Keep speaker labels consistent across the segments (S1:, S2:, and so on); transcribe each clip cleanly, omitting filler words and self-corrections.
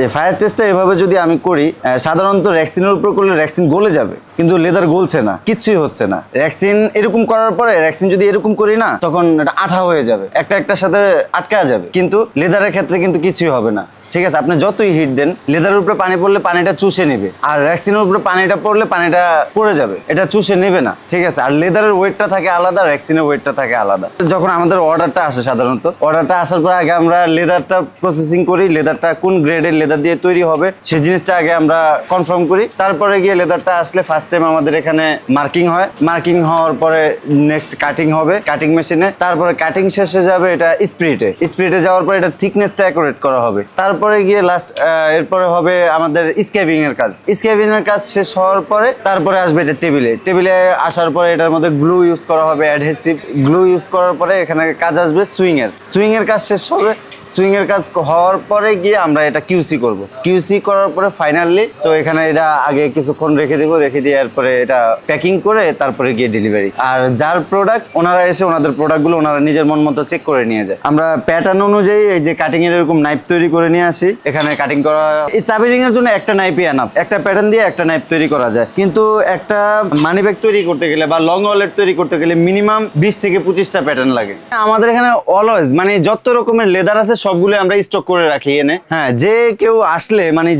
S1: এই ফায়ার টেস্টটা এভাবে যদি আমি করি, সাধারণত রেক্সিনের উপর করলে রেক্সিন গলে যাবে, কিন্তু লেদার গলছে না, কিচ্ছুই হচ্ছে না। রেক্সিন এরকম করার পরে রেক্সিন যদি এরকম করি না, তখন এটা আঠা হয়ে যাবে, একটার সাথে আটকা যাবে, কিন্তু লেদারের ক্ষেত্রে কিন্তু কিছুই হবে না। ঠিক আছে, আপনি যতই হিট দেন, লেদারের উপরে পানি পড়লে পানিটা চুষে নেবে, আর রেক্সিনের উপরে পানিটা পড়লে পানিটা পড়ে যাবে, এটা চুষে নেবে না। ঠিক আছে, আর লেদারের ওয়েটটা থাকে আলাদা, রেক্সিনের ওয়েটটা থাকে আলাদা। যখন আমাদের অর্ডারটা আসে, সাধারণত অর্ডারটা আসার পর আগে আমরা লেদারটা প্রসেসিং করি, লেদারটা কোন গ্রেডের লেদার দিয়ে তৈরি হবে সেই জিনিসটা আগে আমরা কনফার্ম করি। তারপরে গিয়ে লেদারটা আসলে ফার্স্ট টাইম আমাদের এখানে মার্কিং হয়, মার্কিং হওয়ার পরে নেক্সট কাটিং হবে কাটিং মেশিনে, তারপরে কাটিং শেষে যাবে এটা স্প্রিটে যাওয়ার পরে এটা থিকনেসটা অ্যাকুরেট করা হবে। তারপরে গিয়ে লাস্ট এরপরে হবে আমাদের স্কেভিং এর কাজ শেষ হওয়ার পরে তারপরে আসবে এটা টেবিলে আসার পরে এটার মধ্যে গ্লু ইউজ করা হবে, অ্যাডহেসিভ গ্লু ইউজ করার পরে এখানে কাজ আসবে সুইং এর কাজ শেষ হবে। সুইং এর কাজ হওয়ার পরে গিয়ে আমরা এটা কিউসি করব, কিউসি করার পরে ফাইনালি তো এখানে এটা আগে কিছুক্ষণ রেখে দিয়ে এরপরে এটা প্যাকিং করে তারপরে গিয়ে ডেলিভারি। আর যার প্রোডাক্ট ওনারা এসে ওনাদের প্রোডাক্টগুলো ওনারা নিজের মন মতো চেক করে নিয়ে যায়। আমরা প্যাটার্ন অনুযায়ী এই যে কাটিং এর এরকম নাইফ তৈরি করে নিয়ে আসি, এখানে কাটিং করা। এই চাবি রিং এর জন্য একটা নাইফই এনাফ, একটা প্যাটার্ন দিয়ে একটা নাইফ তৈরি করা যায়, কিন্তু একটা মানি ব্যাগ তৈরি করতে গেলে বা লং ওয়ালেট তৈরি করতে গেলে মিনিমাম 20 থেকে 25টা প্যাটার্ন লাগে। আমাদের এখানে অলওয়েজ মানে যত রকমের লেদার আছে সবগুলো আমরা স্টক করে রাখি এনে। হ্যাঁ, যে কেউ আসলে মানে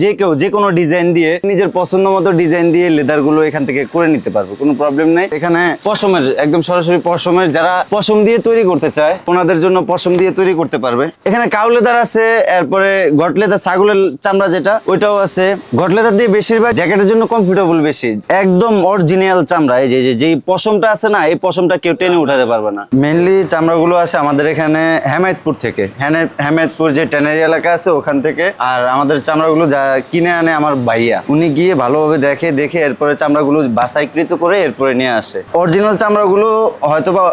S1: যে কোনো ডিজাইন দিয়ে নিজের পছন্দ মতো ডিজাইন দিয়ে লেদার গুলো এখান থেকে করে নিতে পারবো, কোনো প্রবলেম নাই। এখানে পশমের একদম সরাসরি পশমের, যারা পশম দিয়ে তৈরি করতে চায় ওনাদের জন্য পশম দিয়ে তৈরি করতে পারবে। এখানে কাউ লেদার আছে, এরপরে গট লেদার, ছাগলের চামড়া যেটা ওইটাও আছে। গট লেদার দিয়ে বেশিরভাগ জ্যাকেটের জন্য কমফোর্টেবল বেশি, একদম অরিজিনাল চামড়া। এই যে পশমটা আছে না, এই পশমটা কেউ টেনে উঠাতে পারবে না। মেইনলি চামড়াগুলো আসে আমাদের এখানে হেমায়তপুর থেকে, হেমায়তপুর যে ট্যানারি এলাকা আছে ওখান থেকে। আর আমাদের চামড়াগুলো যা কিনে আনে আমার ভাইয়া, উনি গিয়ে ভালোভাবে দেখে এরপরে চামড়াগুলো বাছাইকৃত করে এরপরে নিয়ে আসে। অরিজিনাল চামড়াগুলো হয়তোবা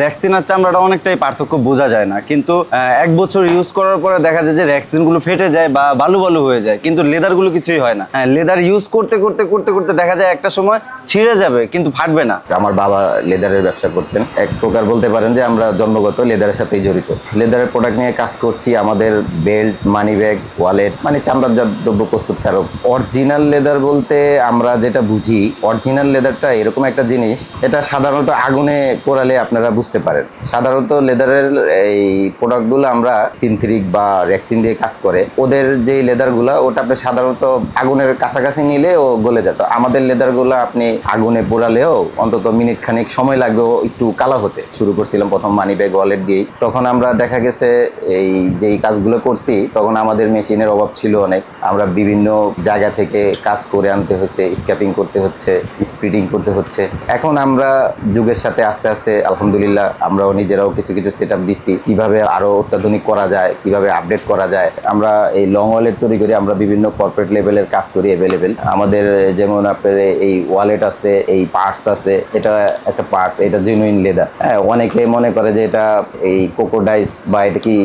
S1: রেক্সিনার চামড়াটা অনেকটাই পার্থক্য বোঝা যায় না, কিন্তু 1 বছর ইউজ করার পরে দেখা যায় যে রেক্সিন গুলো ফেটে যায় বা বালু হয়ে যায়, কিন্তু লেদার গুলো কিছুই হয় না। হ্যাঁ, লেদার ইউজ করতে দেখা যায় একটা সময় ছিঁড়ে যাবে কিন্তু ফাটবে না।
S2: আমার বাবা লেদারের ব্যবসা করতেন, এক প্রকার বলতে পারেন যে আমরা জন্মগত লেদারের সাথেই জড়িত। লেদারের প্রোডাক্ট নিয়ে কাজ করছি, আমাদের বেল্ট, মানি ব্যাগ, ওয়ালেট, মানে চামড়াজাত দ্রব্য প্রস্তুতকারক। অরিজিনাল লেদার বলতে আমরা যেটা বুঝি, অরিজিনাল লেদারটা এরকম একটা জিনিস, এটা সাধারণত আগুনে পোড়ালে আপনারা বুঝতে পারেন। সাধারণত লেদারের এই প্রোডাক্টগুলো আমরা সিনথেটিক বা রেক্সিন দিয়ে কাজ করে, ওদের যে লেদারগুলো ওটা আপনি সাধারণত আগুনের কাছাকাছি নিলে ও গলে যেত। আমাদের লেদারগুলো আপনি আগুনে পোড়ালেও অন্তত মিনিট খানিক সময় লাগবে একটু কালো হতে। শুরু করছিলাম প্রথম মানি ব্যাগ, ওয়ালেট দিয়েই। তখন আমরা দেখা গেছে এই যেই কাজগুলো করছি তখন আমাদের মেশিনের অভাব ছিল অনেক, আমরা বিভিন্ন জায়গা থেকে কাজ করে আনতে হচ্ছে, স্ক্যাপিং করতে হচ্ছে, স্প্রিটিং করতে হচ্ছে। এখন আমরা যুগের সাথে আস্তে আস্তে আলহামদুলিল্লাহ আমরাও নিজেরাও কিছু সেটআপ দিচ্ছি, কিভাবে আরো অত্যাধুনিক করা যায়, কিভাবে আপডেট করা যায়। আমরা এই লং ওয়ালেট তৈরি করি, আমরা বিভিন্ন কর্পোরেট লেভেলের কাজ করি অ্যাভেলেবেল। আমাদের যেমন আপনার এই ওয়ালেট আছে, এই পার্টস আছে, এটা একটা পার্টস, এটা জেনুইন লেদার। হ্যাঁ, অনেকে মনে করে যে এটা এই কোকোডাইস বা এটা কি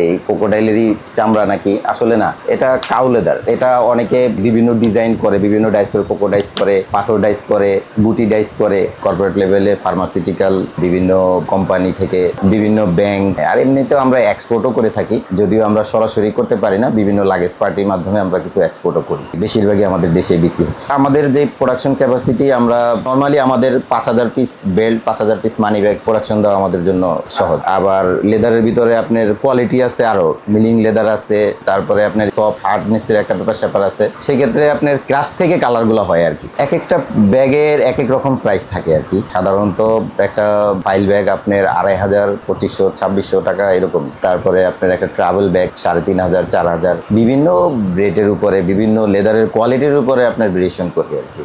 S2: এই কোকোডাইলেরই চামড়া নাকি, আসলে না, এটা কাউ লেদার। এটা অনেকে বিভিন্ন ডিজাইন করে, বিভিন্ন ডাইস করে, কোকোডাইস করে, পাথর ডাইস করে, বুটি ডাইস করে, কর্পোরেট লেভেলে ফার্মাসিউটিক্যাল বিভিন্ন কোম্পানি থেকে, বিভিন্ন ব্যাংক। আর এমনিতেও আমরা এক্সপোর্টও করে থাকি, যদিও আমরা সরাসরি করতে পারি না, বিভিন্ন লাগেজ পার্টির মাধ্যমে আমরা কিছু এক্সপোর্টও করি। বেশিরভাগই আমাদের দেশে বিক্রি হচ্ছে। আমাদের যে প্রোডাকশন ক্যাপাসিটি, আমরা নর্মালি আমাদের 5000 piece belt, 5000 piece money bag production দেওয়া আমাদের জন্য সহজ। আবার লেদারের ভিতরে আপনার কোয়ালিটি আছে, আরো মিলিং লেদার আছে, তারপরে আপনার সফট হার্ডনেসের একটা ব্যাপার আছে। সেক্ষেত্রে আপনার ক্রাশ থেকে কালারগুলো হয় আর কি। এক একটা ব্যাগের এক এক রকম প্রাইস থাকে আর কি। সাধারণত একটা ফাইল ব্যাগ আপনার 2500, 2500, 2600 টাকা এরকম। তারপরে আপনার একটা ট্রাভেল ব্যাগ 3500, 4000, বিভিন্ন রেটের উপরে, বিভিন্ন লেদারের কোয়ালিটির উপরে আপনার ভেরিয়েশন করবে আর কি।